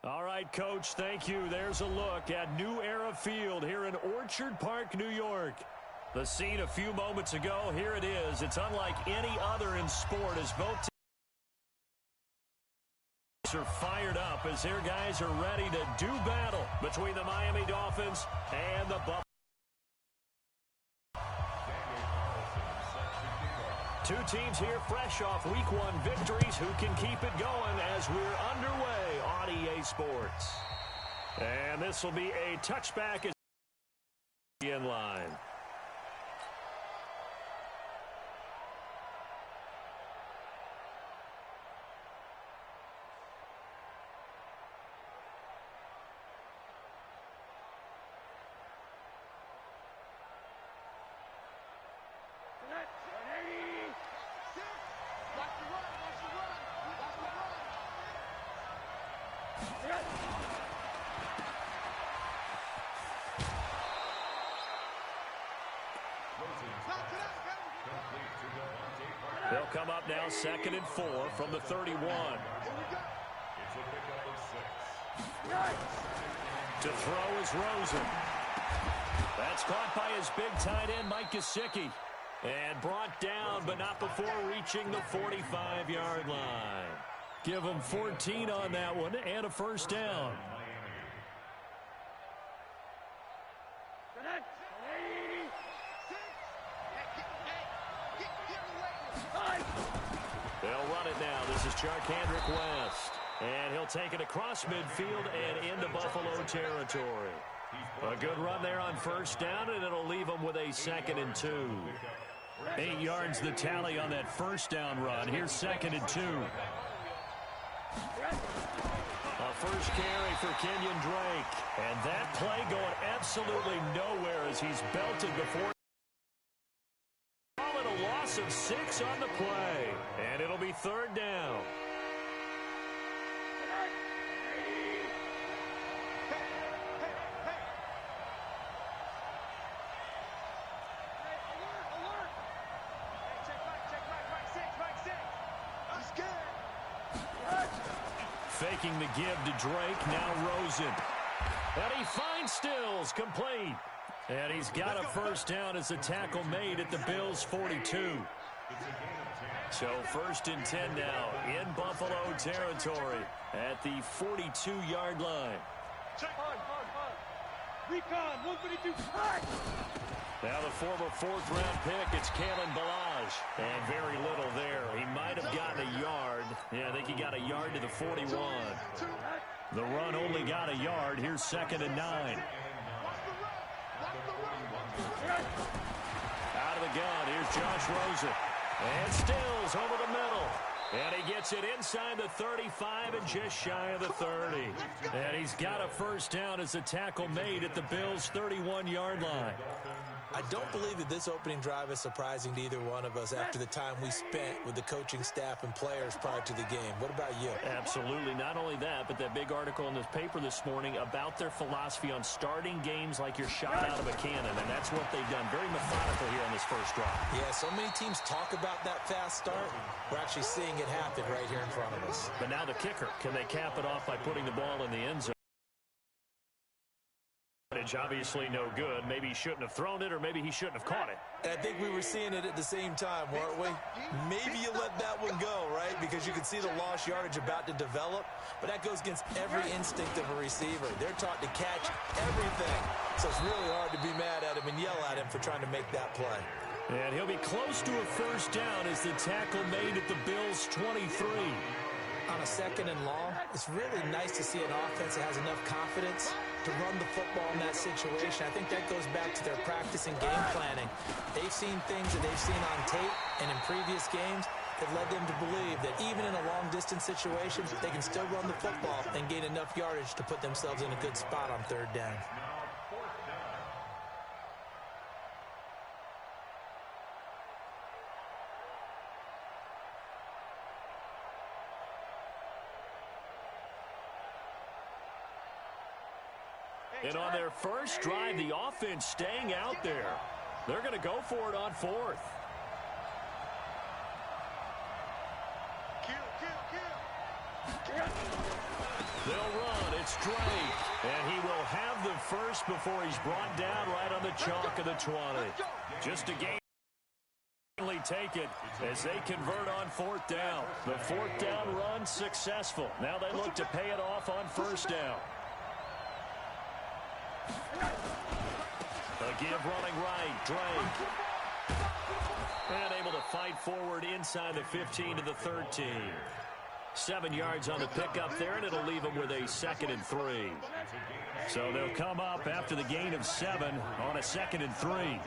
All right, Coach, thank you. There's a look at New Era Field here in Orchard Park, New York. The scene a few moments ago, here it is. It's unlike any other in sport as both teams are fired up as their guys are ready to do battle between the Miami Dolphins and the Buffalo. Two teams here fresh off Week 1 victories who can keep it going as we're underway on EA Sports. And this will be a touchback as in line. They'll come up now 2nd and 4 from the 31. To throw is Rosen. That's caught by his big tight end, Mike Gesicki. And brought down, but not before reaching the 45-yard line. Give him 14 on that one and a first down. They'll run it now. This is Charkandrick West. And he'll take it across midfield and into Buffalo territory. A good run there on first down, and it'll leave them with a 2nd and 2. 8 yards the tally on that first down run. Here's 2nd and 2. A first carry for Kenyon Drake. And that play going absolutely nowhere as he's belted before. Call it a loss of 6 on the play. And it'll be 3rd down. Faking the give to Drake, now Rosen. And he finds Stills, complete. And he's got a first down as a tackle made at the Bills' 42. So 1st and 10 now in Buffalo territory at the 42-yard line. Recon, 152. Now the former 4th-round pick, it's Kalen Ballage. And very little there. He might have gotten a yard. Yeah, I think he got a yard to the 41. The run only got a yard. Here's 2nd and 9. Out of the gun, here's Josh Rosen. And Stills over the middle. And he gets it inside the 35 and just shy of the 30. And he's got a first down as a tackle made at the Bills' 31-yard line. I don't believe that this opening drive is surprising to either one of us after the time we spent with the coaching staff and players prior to the game. What about you? Absolutely. Not only that, but that big article in this paper this morning about their philosophy on starting games like you're shot out of a cannon, and that's what they've done. Very methodical here on this first drive. Yeah, so many teams talk about that fast start. We're actually seeing it happen right here in front of us. But now the kicker. Can they cap it off by putting the ball in the end zone? Obviously no good. Maybe he shouldn't have thrown it, or maybe he shouldn't have caught it. And I think we were seeing it at the same time, weren't we? Maybe you let that one go, right? Because you can see the lost yardage about to develop. But that goes against every instinct of a receiver. They're taught to catch everything. So it's really hard to be mad at him and yell at him for trying to make that play. And he'll be close to a first down as the tackle made at the Bills' 23. On a 2nd and long, it's really nice to see an offense that has enough confidence to run the football in that situation. I think that goes back to their practice and game planning. They've seen things that they've seen on tape and in previous games that led them to believe that even in a long-distance situation, they can still run the football and gain enough yardage to put themselves in a good spot on 3rd down. And on their first drive, the offense staying out there. They're going to go for it on 4th. They'll run. It's Drake. And he will have the first before he's brought down right on the chalk of the 20. Just a game. Take it as they convert on fourth down. The fourth down run successful. Now they look to pay it off on first down. A give running right. Drake. And able to fight forward inside the 15 to the 13. 7 yards on the pickup there, and it'll leave them with a 2nd and 3. So they'll come up after the gain of 7 on a 2nd and 3.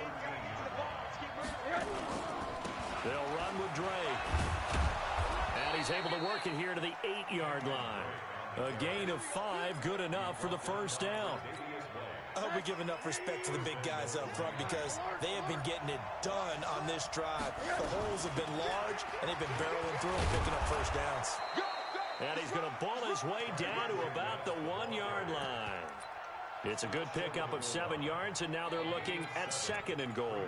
They'll run with Drake. And he's able to work it here to the 8-yard line. A gain of 5, good enough for the first down. I hope we give enough respect to the big guys up front because they have been getting it done on this drive. The holes have been large, and they've been barreling through and picking up first downs. And he's going to ball his way down to about the 1-yard line. It's a good pickup of 7 yards, and now they're looking at 2nd and goal.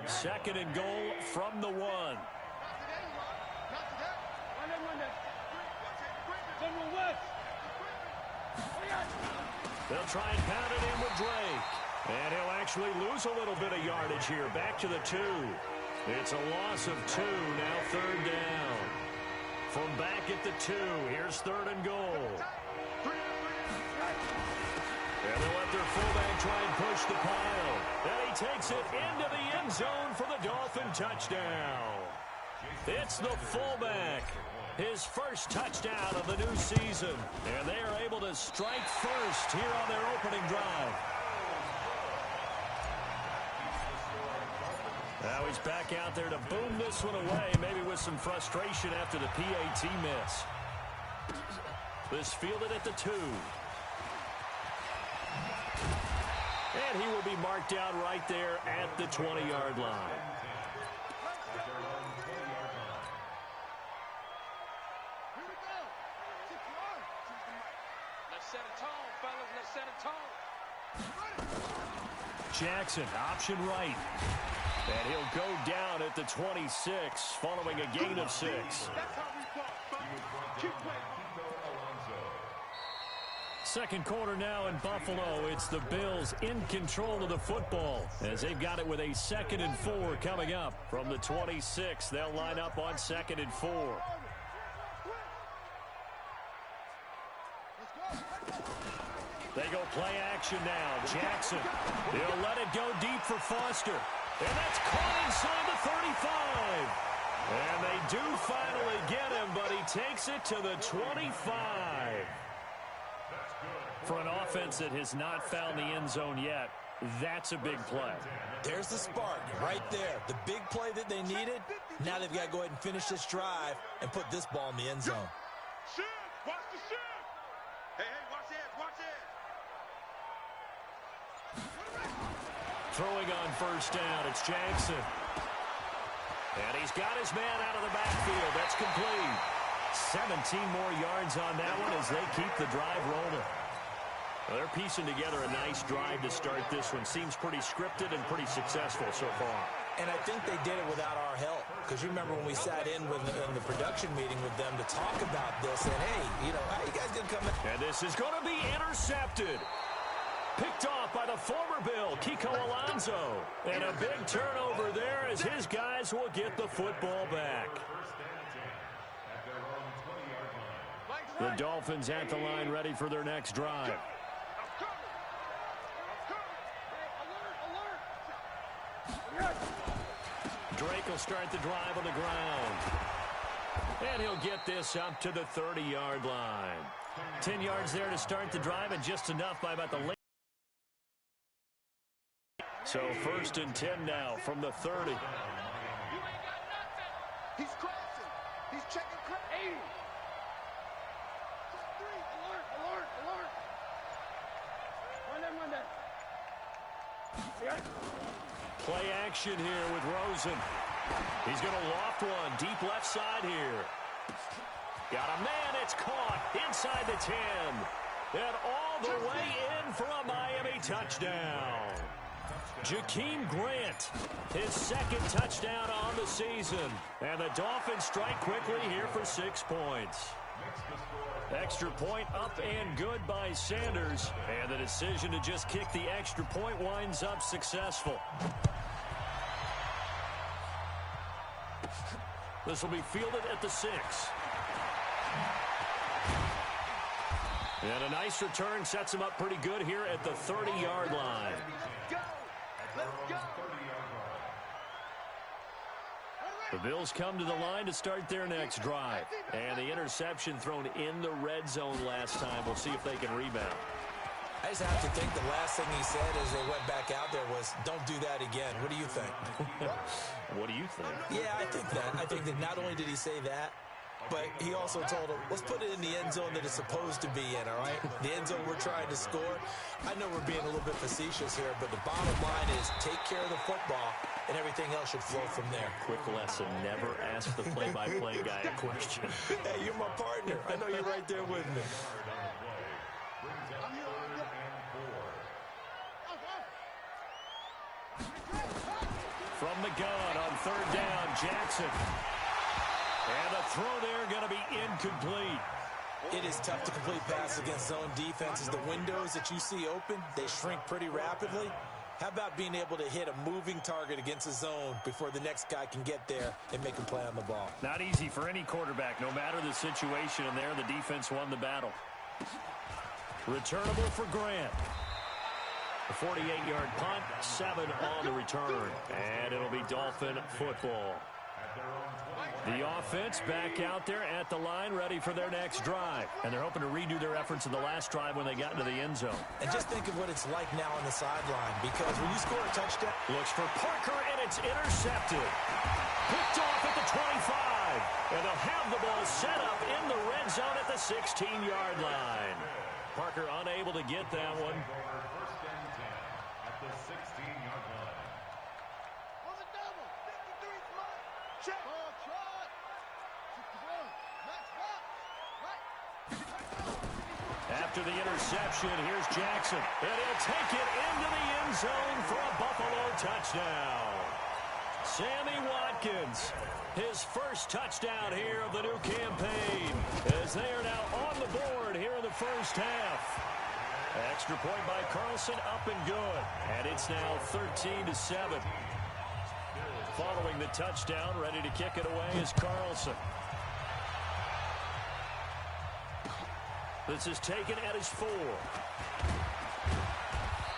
2nd and goal from the 1. They'll try and pound it in with Drake. And he'll actually lose a little bit of yardage here. Back to the 2. It's a loss of 2. Now 3rd down. From back at the 2, here's 3rd and goal. And they'll let their fullback try and push the pile. And he takes it into the end zone for the Dolphin touchdown. It's the fullback. His first touchdown of the new season. And they are able to strike first here on their opening drive. Now he's back out there to boom this one away, maybe with some frustration after the PAT miss. This fielded at the 2. And he will be marked down right there at the 20-yard line. Let's set a tone, fellas. Let's set a tone. Jackson, option right. And he'll go down at the 26 following a gain of 6. That's how we talk. Keep playing. Second quarter now in Buffalo. It's the Bills in control of the football as they've got it with a 2nd and 4 coming up from the 26. They'll line up on 2nd and 4. They go play action now. Jackson. He'll let it go deep for Foster. And that's caught inside the 35. And they do finally get him, but he takes it to the 25. For an offense that has not found the end zone yet, that's a big play. There's the spark right there. The big play that they needed. Now they've got to go ahead and finish this drive and put this ball in the end zone. Shoot! Watch the shoot! Hey, watch it, watch it! Throwing on first down, it's Jackson. And he's got his man out of the backfield. That's complete. 17 more yards on that one as they keep the drive rolling. Well, they're piecing together a nice drive to start this one. Seems pretty scripted and pretty successful so far. And I think they did it without our help. Because you remember when we sat in the production meeting with them to talk about this. And, hey, how you guys going to come in? And this is going to be intercepted. Picked off by the former Bill, Kiko Alonso. And a big turnover there as his guys will get the football back. The Dolphins at the line ready for their next drive. Drake will start the drive on the ground. And he'll get this up to the 30-yard line. 10 yards there to start the drive, and just enough by about the late. So 1st and 10 now from the 30. You ain't got nothing. He's crossing. He's checking. Hey. Alert, alert, alert. Run that. Play action here with Rosen. He's going to loft one deep left side here. Got a man. It's caught inside the 10. And all the way in for a Miami touchdown. Jakeem Grant, his 2nd touchdown on the season. And the Dolphins strike quickly here for 6 points. Extra point up and good by Sanders. And the decision to just kick the extra point winds up successful. This will be fielded at the 6. And a nice return sets him up pretty good here at the 30-yard line. Let's go. The Bills come to the line to start their next drive. And the interception thrown in the red zone last time. We'll see if they can rebound. I just have to think the last thing he said as they went back out there was, don't do that again. What do you think? What do you think? Yeah, I think that. I think that not only did he say that, but he also told him, let's put it in the end zone that it's supposed to be in, all right? The end zone we're trying to score. I know we're being a little bit facetious here, but the bottom line is take care of the football, and everything else should flow from there. Quick lesson, never ask the play-by-play guy a question. Hey, you're my partner. I know you're right there with me. From the gun on third down, Jackson. And the throw there going to be incomplete. It is tough to complete passes against zone defenses. The windows that you see open, they shrink pretty rapidly. How about being able to hit a moving target against a zone before the next guy can get there and make him play on the ball? Not easy for any quarterback, no matter the situation, and there the defense won the battle. Returnable for Grant. A 48-yard punt, 7 on the return, and it'll be Dolphin football. The offense back out there at the line, ready for their next drive. And they're hoping to redo their efforts in the last drive when they got into the end zone. And just think of what it's like now on the sideline, because when you score a touchdown... Looks for Parker, and it's intercepted. Picked off at the 25. And they'll have the ball set up in the red zone at the 16-yard line. Parker unable to get that one. After the interception, here's Jackson. And he'll take it into the end zone for a Buffalo touchdown. Sammy Watkins, his first touchdown here of the new campaign, as they are now on the board here in the first half. Extra point by Carlson, up and good. And it's now 13-7. Following the touchdown, ready to kick it away is Carlson. This is taken at his 4.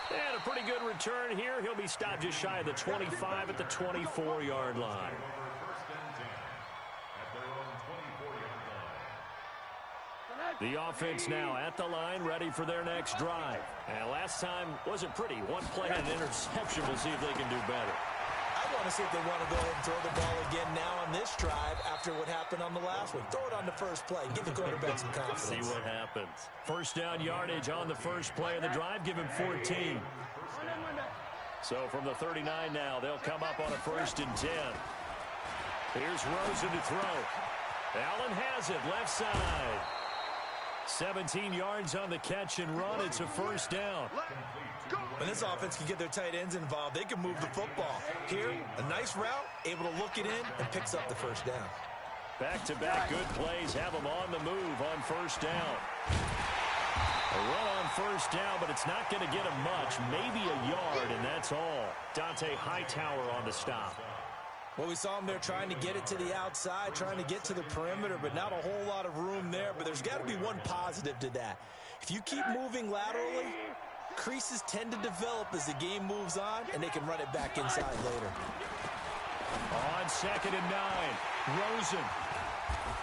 And a pretty good return here. He'll be stopped just shy of the 25 at the 24-yard line. The offense now at the line, ready for their next drive. And last time wasn't pretty. One play and an interception. We'll see if they can do better. I want to see if they want to go ahead and throw the ball again now on this drive after what happened on the last one. Throw it on the first play. Give the quarterback some confidence. See what happens. First down yardage on the first play of the drive. Give him 14. So from the 39 now, they'll come up on a 1st and 10. Here's Rosen to throw. Allen has it, left side. 17 yards on the catch and run. It's a first down. When this offense can get their tight ends involved, they can move the football. Here, a nice route, able to look it in, and picks up the first down. Back-to-back good plays have them on the move on first down. A run on first down, but it's not going to get him much. Maybe a yard, and that's all. Dante Hightower on the stop. Well, we saw him there trying to get it to the outside, trying to get to the perimeter, but not a whole lot of room there. But there's got to be one positive to that. If you keep moving laterally, creases tend to develop as the game moves on, and they can run it back inside later. On 2nd and 9, Rosen.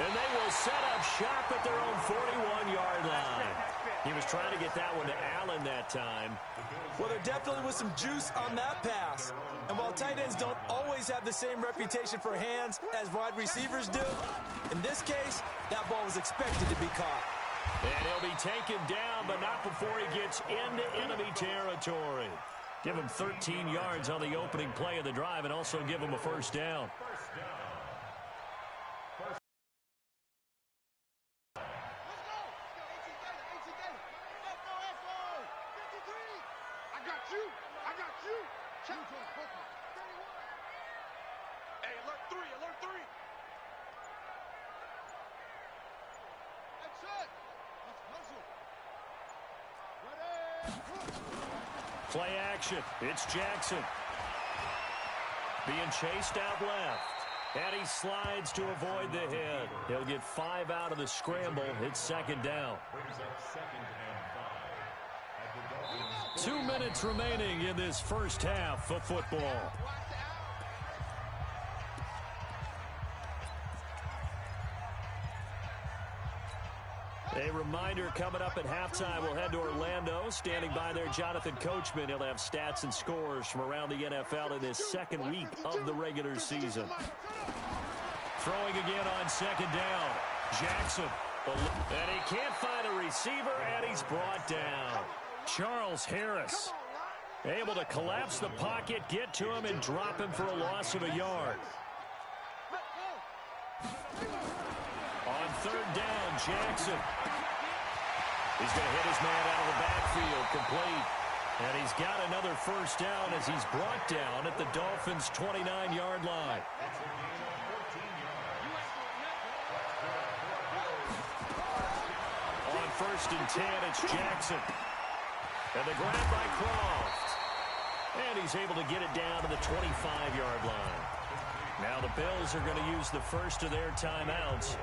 And they will set up shop at their own 41-yard line. He was trying to get that one to Allen that time. Well, there definitely was some juice on that pass. And while tight ends don't always have the same reputation for hands as wide receivers do, in this case, that ball was expected to be caught. And he'll be taken down, but not before he gets into enemy territory. Give him 13 yards on the opening play of the drive and also give him a first down. Play action. It's Jackson. Being chased out left. And he slides to avoid the hit. He'll get 5 out of the scramble. It's second down. 2 minutes remaining in this first half of football. A reminder coming up at halftime. We'll head to Orlando. Standing by there, Jonathan Coachman. He'll have stats and scores from around the NFL in this second week of the regular season. Throwing again on second down. Jackson. And he can't find a receiver, and he's brought down. Charles Harris able to collapse the pocket, get to him, and drop him for a loss of a yard. On third down, Jackson. He's going to hit his man out of the backfield, complete. And he's got another first down as he's brought down at the Dolphins' 29-yard line. On first and 10, it's Jackson. And the grab by Croft. And he's able to get it down to the 25-yard line. Now the Bills are going to use the first of their timeouts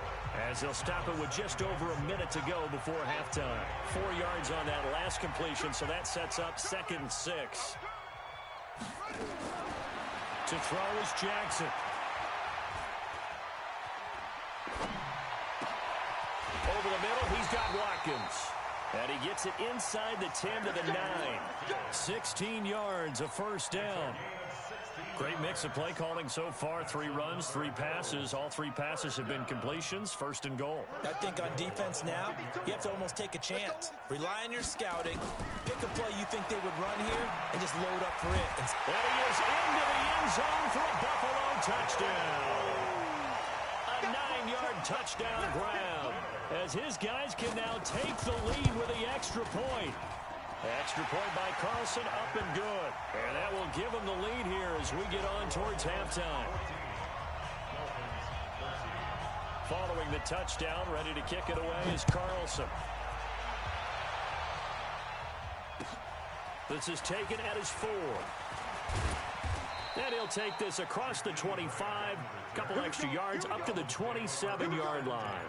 as they'll stop it with just over a minute to go before halftime. 4 yards on that last completion, so that sets up 2nd and 6. To throw is Jackson. Over the middle, he's got Watkins. And he gets it inside the 10 to the 9. 16 yards, a first down. Great mix of play calling so far. 3 runs, 3 passes. All 3 passes have been completions. First and goal. I think on defense now, you have to almost take a chance. Rely on your scouting. Pick a play you think they would run here and just load up for it. And he is into the end zone for a Buffalo touchdown. A 9-yard touchdown grab as his guys can now take the lead with the extra point. Extra point by Carlson, up and good. And that will give him the lead here as we get on towards halftime. Following the touchdown, ready to kick it away is Carlson. This is taken at his 4. And he'll take this across the 25, couple extra yards, up to the 27-yard line.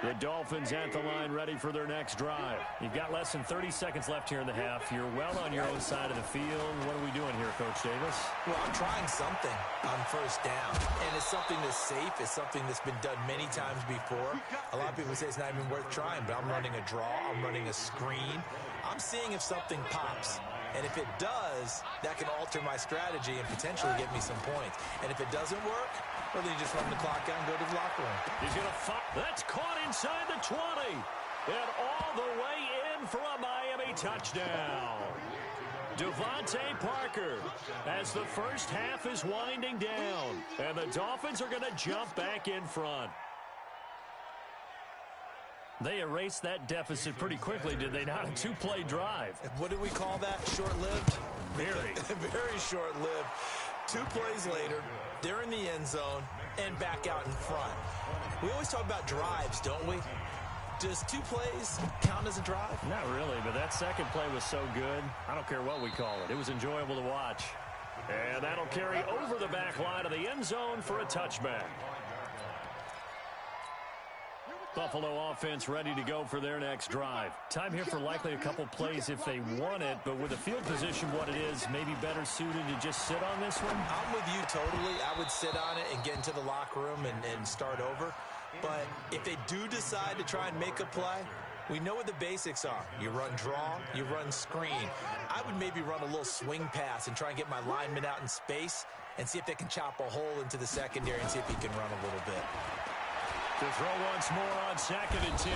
The Dolphins at the line, ready for their next drive. You've got less than 30 seconds left here in the half. You're well on your own side of the field. What are we doing here, Coach Davis? Well, I'm trying something on first down, and it's something that's safe. It's something that's been done many times before. A lot of people say it's not even worth trying, but I'm running a draw. I'm running a screen. I'm seeing if something pops. And if it does, that can alter my strategy and potentially get me some points. And if it doesn't work, well, then you just run the clock out and go to the locker room. He's going to fight. That's caught inside the 20. And all the way in for a Miami touchdown. Devontae Parker as the first half is winding down. And the Dolphins are going to jump back in front. They erased that deficit pretty quickly, did they not? A 2-play drive. What do we call that? Short-lived? Very. Very short-lived. 2 plays later, they're in the end zone and back out in front. We always talk about drives, don't we? Does 2 plays count as a drive? Not really, but that second play was so good. I don't care what we call it. It was enjoyable to watch. And that'll carry over the back line of the end zone for a touchback. Buffalo offense ready to go for their next drive. Time here for likely a couple plays if they want it, but with the field position what it is, maybe better suited to just sit on this one? I'm with you totally. I would sit on it and get into the locker room and start over. But if they do decide to try and make a play, we know what the basics are. You run draw, you run screen. I would maybe run a little swing pass and try and get my lineman out in space and see if they can chop a hole into the secondary and see if he can run a little bit. To throw once more on 2nd and 10.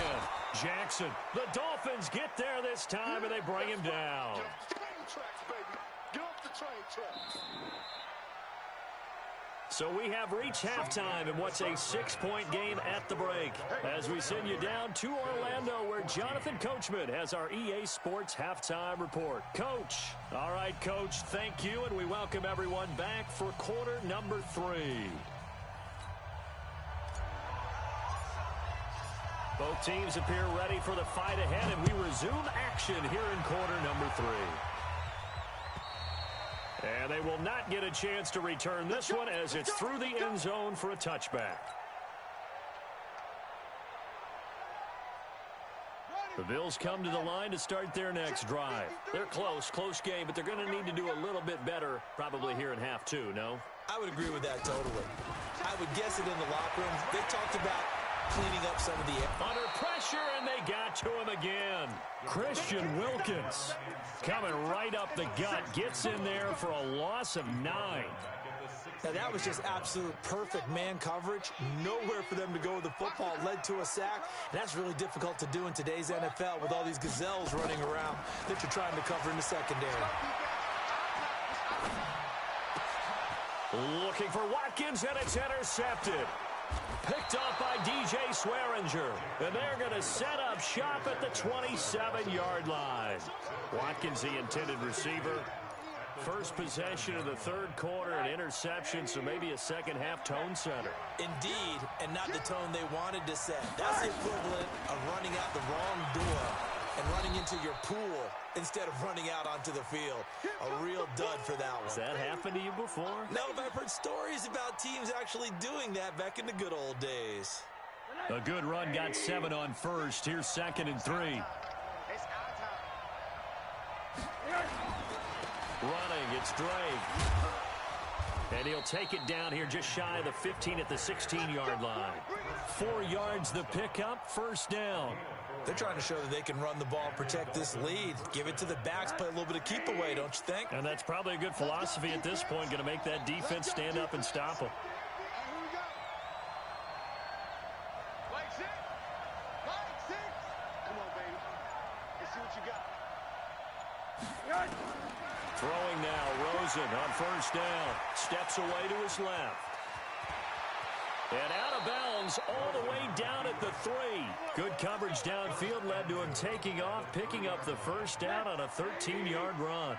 Jackson. The Dolphins get there this time, and they bring him down. Get off the train tracks, baby. Get off the train tracks. So we have reached halftime in what's a 6-point game at the break. As we send you down to Orlando, where Jonathan Coachman has our EA Sports Halftime Report. Coach. All right, Coach, thank you, and we welcome everyone back for quarter number 3. Both teams appear ready for the fight ahead, and we resume action here in quarter number 3. And they will not get a chance to return this one as it's through the end zone for a touchback. The Bills come to the line to start their next drive. They're close game, but they're going to need to do a little bit better probably here in half 2, no? I would agree with that totally. I would guess it in the locker room. They talked about cleaning up some of the... Under pressure, and they got to him again. Christian Wilkins coming right up the gut, gets in there for a loss of 9. Now, that was just absolute perfect man coverage. Nowhere for them to go with the football. Led to a sack. And that's really difficult to do in today's NFL with all these gazelles running around that you're trying to cover in the secondary. Looking for Watkins, and it's intercepted. Picked up by DJ Swearinger. And they're going to set up shop at the 27-yard line. Watkins, the intended receiver. First possession of the third quarter, an interception, so maybe a second-half tone setter. Indeed, and not the tone they wanted to set. That's the equivalent of running out the wrong door and running into your pool instead of running out onto the field. A real dud for that one. Has that happened to you before? No, but I've heard stories about teams actually doing that back in the good old days. A good run, got 7 on first. Here's 2nd and 3. Running, it's Drake. And he'll take it down here just shy of the 15 at the 16-yard line. 4 yards the pickup, first down. They're trying to show that they can run the ball and protect this lead. Give it to the backs, play a little bit of keep away, don't you think? And that's probably a good philosophy at this point, going to make that defense stand up and stop them. Come on, baby. Let's see what you got. Throwing now, Rosen on first down. Steps away to his left. And out of bounds all the way down at the 3. Good coverage downfield led to him taking off, picking up the first down on a 13-yard run.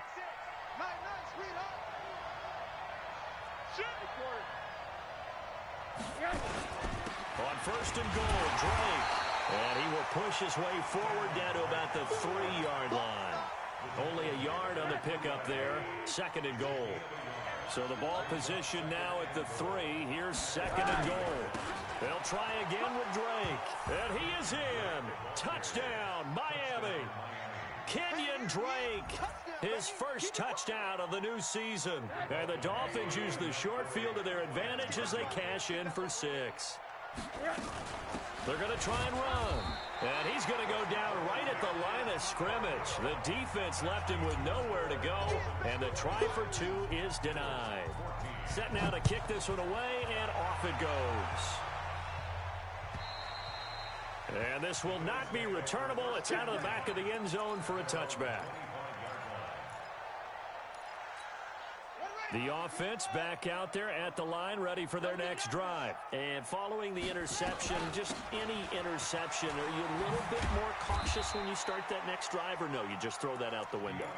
On first and goal, Drake. And he will push his way forward down to about the 3-yard line. Only a yard on the pickup there. 2nd and goal. So the ball position now at the 3. Here's 2nd and goal. They'll try again with Drake. And he is in. Touchdown, Miami. Kenyon Drake, his first touchdown of the new season. And the Dolphins use the short field to their advantage as they cash in for 6. They're going to try and run. And he's going to go down right at the line of scrimmage. The defense left him with nowhere to go. And the try for 2 is denied. Set now to kick this one away, and off it goes. And this will not be returnable. It's out of the back of the end zone for a touchback. The offense back out there at the line, ready for their next drive. And following the interception, just any interception, are you a little bit more cautious when you start that next drive, or no, you just throw that out the window?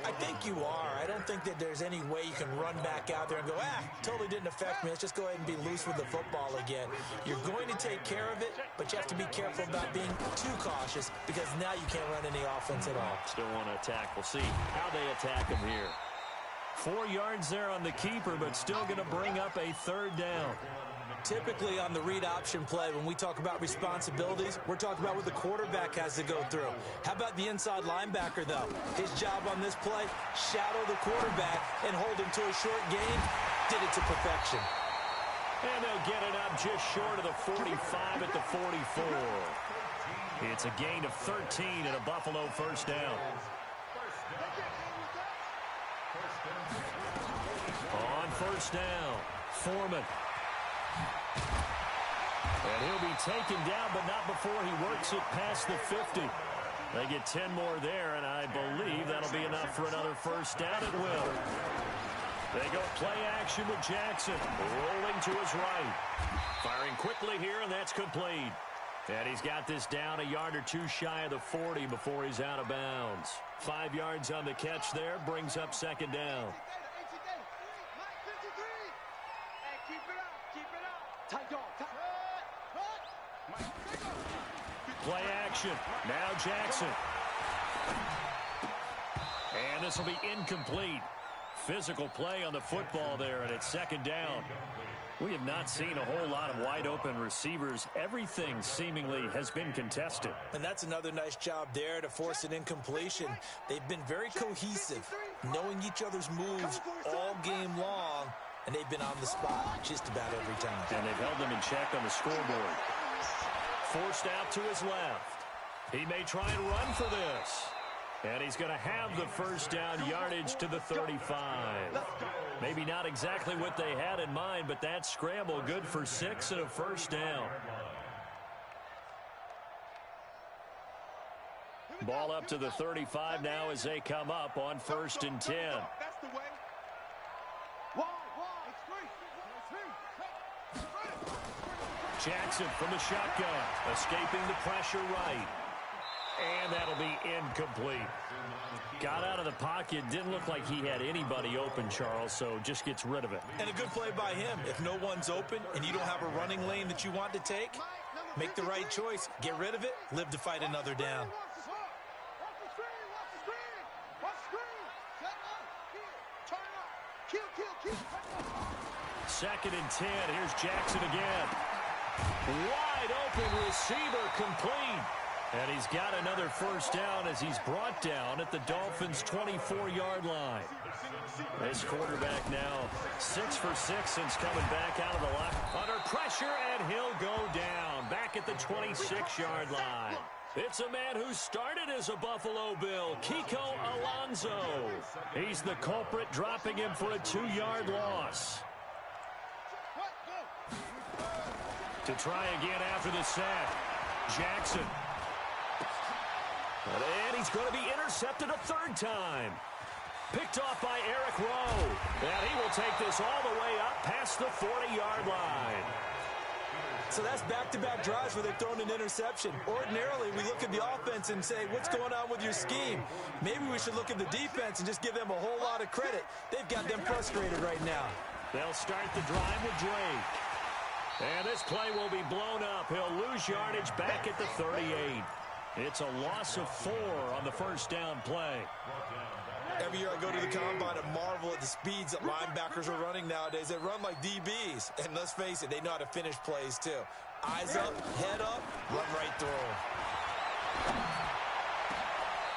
I think you are. I don't think that there's any way you can run back out there and go, totally didn't affect me. Let's just go ahead and be loose with the football again. You're going to take care of it, but you have to be careful about being too cautious because now you can't run any offense at all. Still want to attack. We'll see how they attack him here. 4 yards there on the keeper, but still going to bring up a 3rd down. Typically on the read option play, when we talk about responsibilities, we're talking about what the quarterback has to go through. How about the inside linebacker, though? His job on this play, shadow the quarterback and hold him to a short gain. Did it to perfection. And they'll get it up just short of the 45 at the 44. It's a gain of 13 and a Buffalo first down. On first down, Foreman. And he'll be taken down, but not before he works it past the 50. They get 10 more there, and I believe that'll be enough for another first down. It will. They go play action with Jackson, rolling to his right. Firing quickly here, and that's complete. And he's got this down a yard or two shy of the 40 before he's out of bounds. 5 yards on the catch there, brings up second down. Play action. Now Jackson. And this will be incomplete. Physical play on the football there, and it's second down. We have not seen a whole lot of wide-open receivers. Everything seemingly has been contested. And that's another nice job there to force an incompletion. They've been very cohesive, knowing each other's moves all game long, and they've been on the spot just about every time. And they've held them in check on the scoreboard. Forced out to his left. He may try and run for this. And he's going to have the first down yardage to the 35. Maybe not exactly what they had in mind, but that scramble good for 6 and a first down. Ball up to the 35 now as they come up on 1st and 10. That's the way. Jackson from the shotgun, escaping the pressure right. And that'll be incomplete. Got out of the pocket, didn't look like he had anybody open, Charles, so just gets rid of it. And a good play by him. If no one's open and you don't have a running lane that you want to take, make the right choice. Get rid of it, live to fight another down. Second and 10, here's Jackson again. Wide open receiver complete. And he's got another first down as he's brought down at the Dolphins' 24-yard line. This quarterback now 6 for 6 since coming back out of the lock. Under pressure, and he'll go down back at the 26-yard line. It's a man who started as a Buffalo Bill, Kiko Alonso. He's the culprit, dropping him for a 2-yard loss. To try again after the sack, Jackson. And he's going to be intercepted a 3rd time. Picked off by Eric Rowe. And he will take this all the way up past the 40-yard line. So that's back-to-back drives where they've thrown an interception. Ordinarily, we look at the offense and say, what's going on with your scheme? Maybe we should look at the defense and just give them a whole lot of credit. They've got them frustrated right now. They'll start the drive with Drake. And this play will be blown up. He'll lose yardage back at the 38. It's a loss of 4 on the first down play. Every year I go to the combine and marvel at the speeds that linebackers are running nowadays. They run like DBs. And let's face it, they know how to finish plays too. Eyes up, head up, run right through them.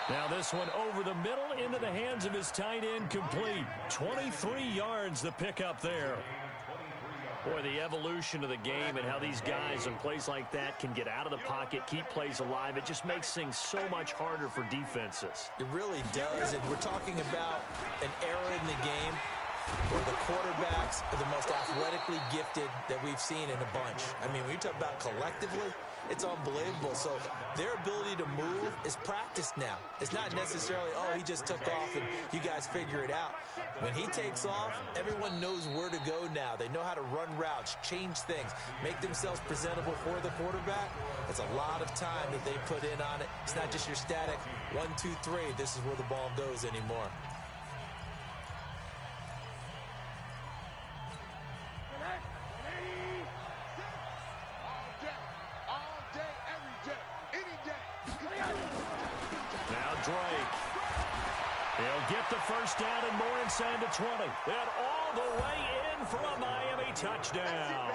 Now this one over the middle into the hands of his tight end, complete. 23 yards the pickup there. Boy, the evolution of the game and how these guys in plays like that can get out of the pocket, keep plays alive, it just makes things so much harder for defenses. It really does, and we're talking about an era in the game where the quarterbacks are the most athletically gifted that we've seen in a bunch. I mean, when you talk about collectively, it's unbelievable. So their ability to move is practiced now. It's not necessarily, oh, he just took off and you guys figure it out. When he takes off, everyone knows where to go now. They know how to run routes, change things, make themselves presentable for the quarterback. It's a lot of time that they put in on it. It's not just your static 1, 2, 3. This is where the ball goes anymore. Get the first down and more inside the 20. And all the way in for a Miami touchdown.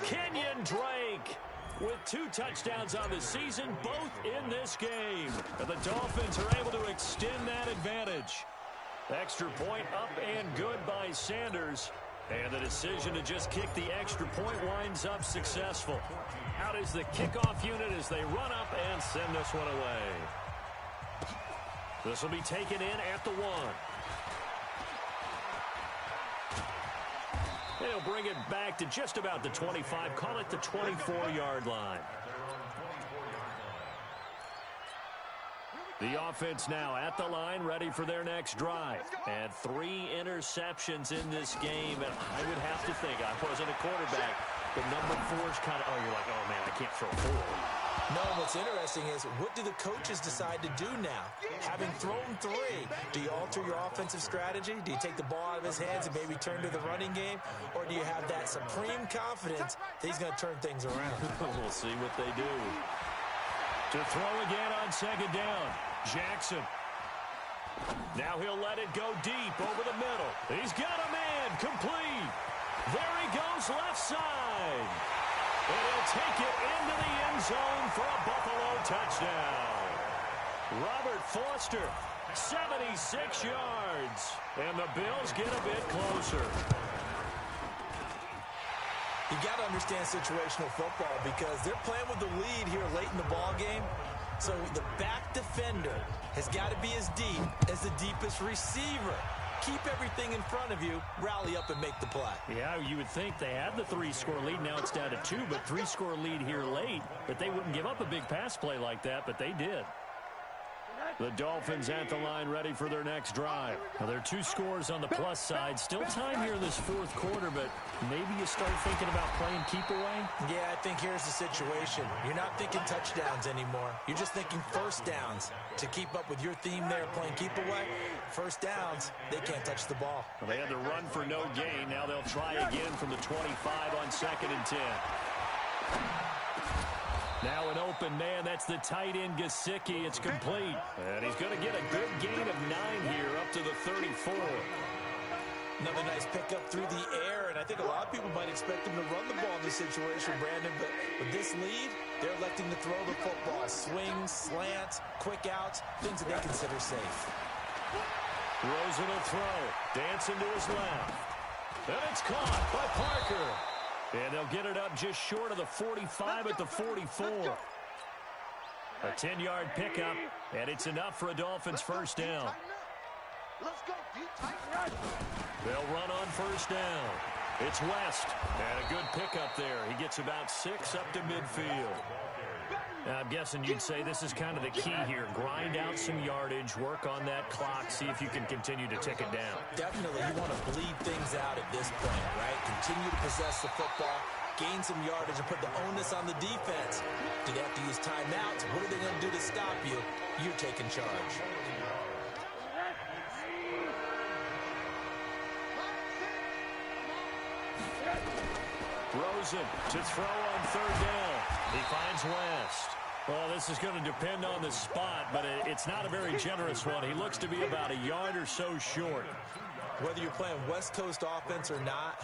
Kenyon Drake with 2 touchdowns on the season, both in this game. And the Dolphins are able to extend that advantage. Extra point up and good by Sanders. And the decision to just kick the extra point winds up successful. Out is the kickoff unit as they run up and send this one away. This will be taken in at the 1. They'll bring it back to just about the 25. Call it the 24-yard line. The offense now at the line, ready for their next drive. And 3 interceptions in this game. And I would have to think, I wasn't a quarterback, but number 4 is kind of, you're like, oh, man, I can't throw 4. No, what's interesting is, what do the coaches decide to do now? Having thrown 3, do you alter your offensive strategy? Do you take the ball out of his hands and maybe turn to the running game? Or do you have that supreme confidence that he's going to turn things around? We'll see what they do. To throw again on second down. Jackson. Now he'll let it go deep over the middle. He's got a man complete. There he goes left side. And he'll take it into the end zone for a Buffalo touchdown. Robert Foster, 76 yards. And the Bills get a bit closer. You got to understand situational football because they're playing with the lead here late in the ball game. So the back defender has got to be as deep as the deepest receiver. Keep everything in front of you, rally up and make the play. Yeah, you would think they had the 3-score lead. Now it's down to 2, but 3-score lead here late. But they wouldn't give up a big pass play like that, but they did. The Dolphins at the line, ready for their next drive. Now, there are 2 scores on the plus side. Still time here in this 4th quarter, but maybe you start thinking about playing keep away? Yeah, I think here's the situation. You're not thinking touchdowns anymore. You're just thinking first downs. To keep up with your theme there, playing keep away, first downs, they can't touch the ball. Well, they had to run for no gain. Now they'll try again from the 25 on 2nd and 10. Now an open man, that's the tight end Gesicki. It's complete. And he's going to get a good gain of 9 here up to the 34. Another nice pickup through the air, and I think a lot of people might expect him to run the ball in this situation, Brandon, but with this lead, they're electing to throw the football. Swings, slants, quick outs, things that they consider safe. Rosen will throw. Dancing to his left. And it's caught by Parker. And they'll get it up just short of the 45 at the 44. A 10-yard pickup, and it's enough for a Dolphins first down. Let's go. Tighten. They'll run on first down. It's West, and a good pickup there. He gets about 6 up to midfield. Now, I'm guessing you'd say this is kind of the key here. Grind out some yardage, work on that clock, see if you can continue to tick it down. Definitely, you want to bleed things out at this point, right? Continue to possess the football, gain some yardage, and put the onus on the defense. Do they have to use timeouts? What are they going to do to stop you? You're taking charge. Rosen to throw on third down. He finds West. Well, this is going to depend on the spot, but it's not a very generous one. He looks to be about a yard or so short. Whether you're playing West Coast offense or not,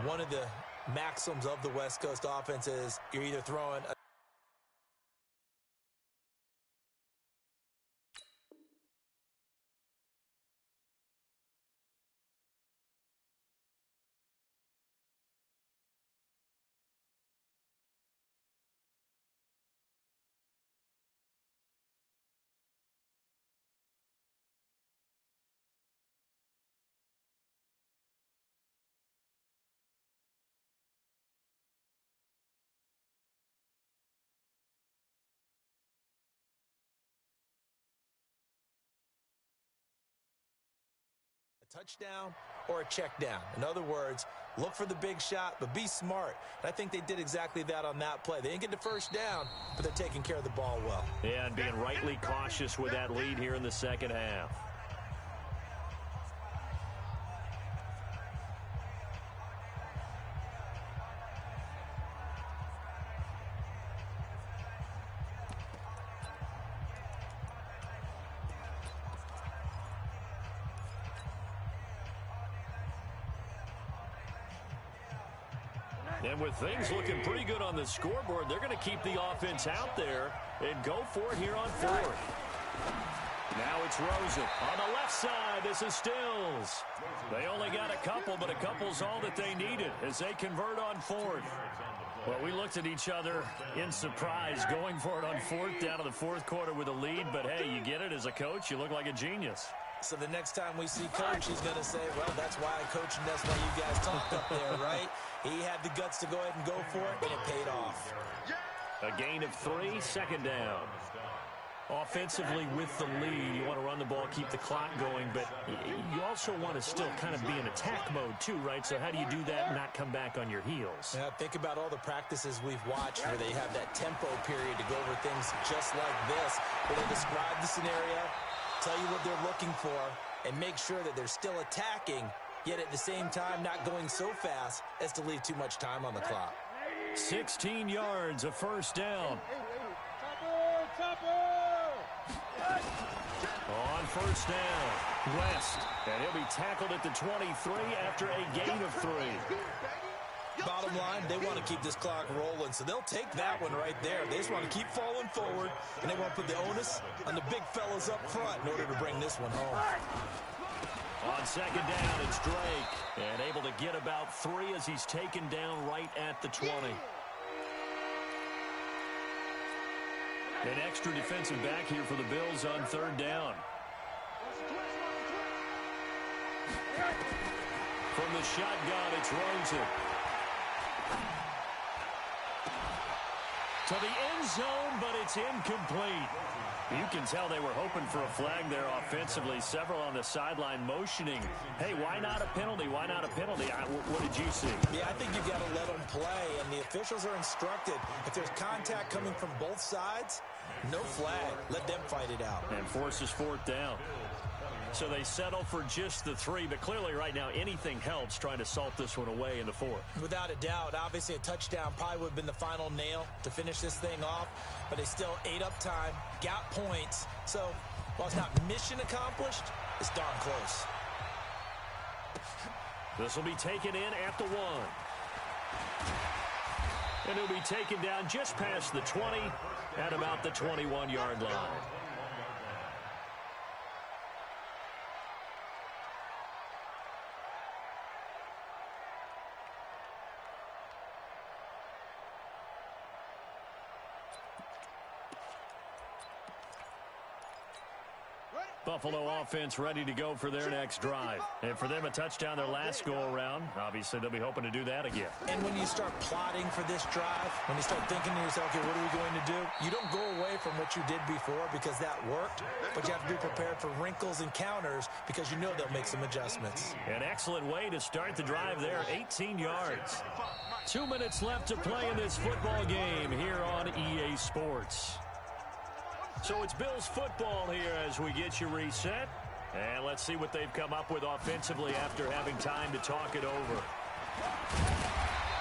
one of the maxims of the West Coast offense is you're either throwing a touchdown or a check down. In other words, look for the big shot, but be smart. And I think they did exactly that on that play. They didn't get the first down, but they're taking care of the ball well. Yeah, and being rightly cautious with that lead here in the second half. And with things looking pretty good on the scoreboard, they're going to keep the offense out there and go for it here on fourth. Now it's Rosen. On the left side, this is Stills. They only got a couple, but a couple's all that they needed as they convert on fourth. Well, we looked at each other in surprise going for it on fourth down to the fourth quarter with a lead. But, hey, you get it as a coach. You look like a genius. So the next time we see Coach, he's going to say, well, that's why I coach and that's why you guys talked up there, right? He had the guts to go ahead and go for it, and it paid off. A gain of 3, second down. Offensively with the lead, you want to run the ball, keep the clock going, but you also want to still kind of be in attack mode too, right? So how do you do that and not come back on your heels? Yeah, think about all the practices we've watched where they have that tempo period to go over things just like this, where they describe the scenario, tell you what they're looking for, and make sure that they're still attacking, yet at the same time not going so fast as to leave too much time on the clock. 16 yards, a first down. On first down, West, and he'll be tackled at the 23 after a gain of 3. Bottom line, they want to keep this clock rolling, so they'll take that one right there. They just want to keep falling forward, and they want to put the onus on the big fellas up front in order to bring this one home. On second down, it's Drake, and able to get about 3 as he's taken down right at the 20. An extra defensive back here for the Bills on third down. From the shotgun, it's Rosen. To the end zone, but it's incomplete. You can tell they were hoping for a flag there offensively. Several on the sideline motioning. Hey, why not a penalty? Why not a penalty? What did you see? Yeah, I think you've got to let them play, and the officials are instructed. If there's contact coming from both sides, no flag. Let them fight it out. And forces fourth down. So they settle for just the 3, but clearly right now anything helps trying to salt this one away in the 4th. Without a doubt, obviously a touchdown probably would have been the final nail to finish this thing off, but they still ate up time, got points. So while it's not mission accomplished, it's darn close. This will be taken in at the 1. And it'll be taken down just past the 20 at about the 21-yard line. Buffalo offense ready to go for their next drive. And for them, a touchdown their last go-around. Obviously, they'll be hoping to do that again. And when you start plotting for this drive, when you start thinking to yourself, okay, what are we going to do? You don't go away from what you did before because that worked, but you have to be prepared for wrinkles and counters because you know they'll make some adjustments. An excellent way to start the drive there, 18 yards. 2 minutes left to play in this football game here on EA Sports. So it's Bills football here as we get you reset. And let's see what they've come up with offensively after having time to talk it over.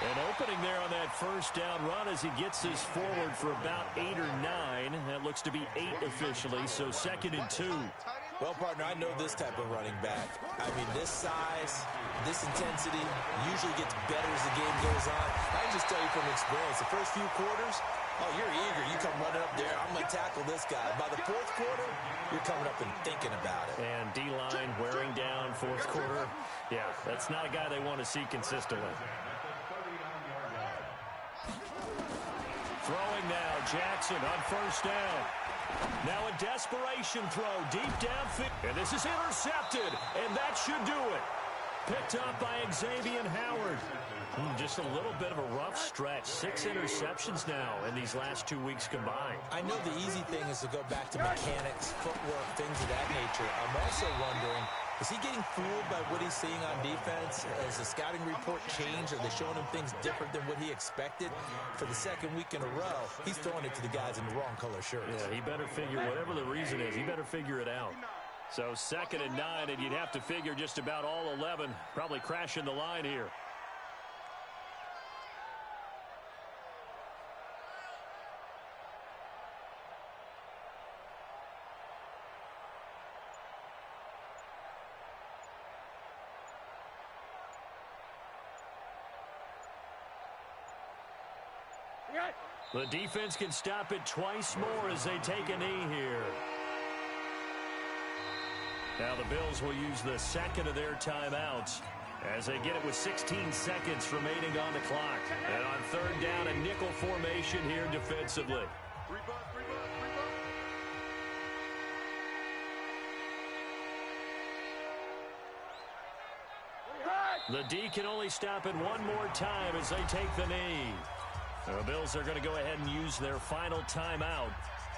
An opening there on that first down run as he gets this forward for about 8 or 9. That looks to be 8 officially, so 2nd and 2. Well, partner, I know this type of running back. I mean, this size, this intensity usually gets better as the game goes on. I can just tell you from experience, the first few quarters, oh, you're eager. You come running up there. I'm going to tackle this guy. By the 4th quarter, you're coming up and thinking about it. And D-line wearing down 4th quarter. Yeah, that's not a guy they want to see consistently. Throwing now, Jackson on first down. Now a desperation throw deep downfield. And this is intercepted, and that should do it. Picked up by Xavier Howard. Just a little bit of a rough stretch. 6 interceptions now in these last 2 weeks combined. I know the easy thing is to go back to mechanics, footwork, things of that nature. I'm also wondering, is he getting fooled by what he's seeing on defense? Has the scouting report changed? Are they showing him things different than what he expected? For the 2nd week in a row, he's throwing it to the guys in the wrong color shirts. Yeah, he better figure, whatever the reason is, he better figure it out. So 2nd and 9, and you'd have to figure just about all 11 probably crashing the line here. The defense can stop it twice more as they take a knee here. Now the Bills will use the 2nd of their timeouts as they get it with 16 seconds remaining on the clock. And on 3rd down, a nickel formation here defensively. The D can only stop it one more time as they take the knee. The Bills are going to go ahead and use their final timeout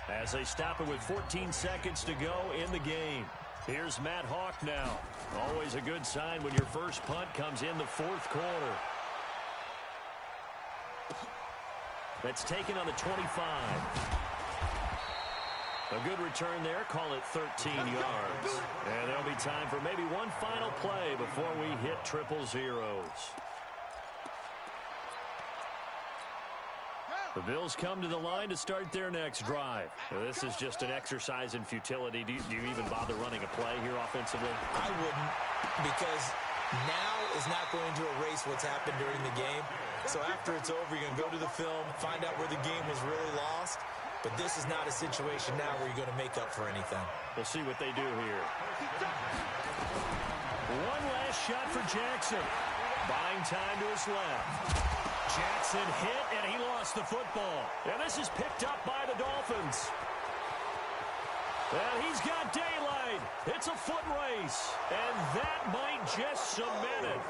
as they stop it with 14 seconds to go in the game. Here's Matt Hawk now. Always a good sign when your first punt comes in the fourth quarter. That's taken on the 25. A good return there. Call it 13 yards. And there'll be time for maybe one final play before we hit triple zeros. The Bills come to the line to start their next drive. This is just an exercise in futility. Do you even bother running a play here offensively? I wouldn't, because now is not going to erase what's happened during the game. So after it's over, you're going to go to the film, find out where the game was really lost. But this is not a situation now where you're going to make up for anything. We'll see what they do here. One last shot for Jackson. Buying time to his left. Jackson hit, and he lost the football. And this is picked up by the Dolphins. And he's got daylight. It's a foot race. And that might just cement it.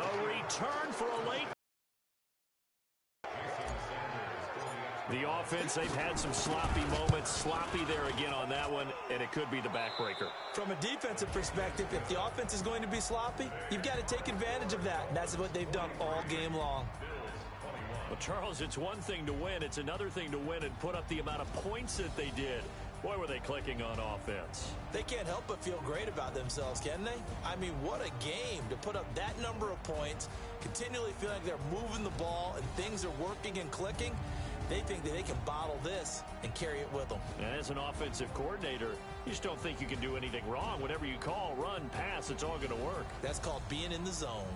A return for a late. The offense, they've had some sloppy moments. Sloppy there again on that one, and it could be the backbreaker. From a defensive perspective, if the offense is going to be sloppy, you've got to take advantage of that. And that's what they've done all game long. Well, Charles, it's one thing to win. It's another thing to win and put up the amount of points that they did. Boy, were they clicking on offense. They can't help but feel great about themselves, can they? I mean, what a game to put up that number of points, continually feeling like they're moving the ball and things are working and clicking. They think that they can bottle this and carry it with them. And as an offensive coordinator, you just don't think you can do anything wrong. Whatever you call, run, pass, it's all going to work. That's called being in the zone.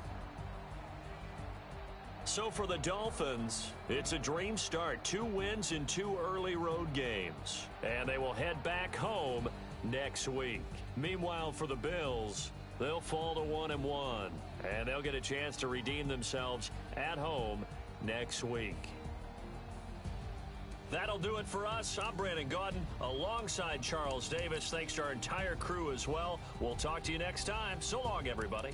So for the Dolphins, it's a dream start. 2 wins in 2 early road games. And they will head back home next week. Meanwhile, for the Bills, they'll fall to 1-1. And they'll get a chance to redeem themselves at home next week. That'll do it for us. I'm Brandon Gaudin alongside Charles Davis. Thanks to our entire crew as well. We'll talk to you next time. So long, everybody.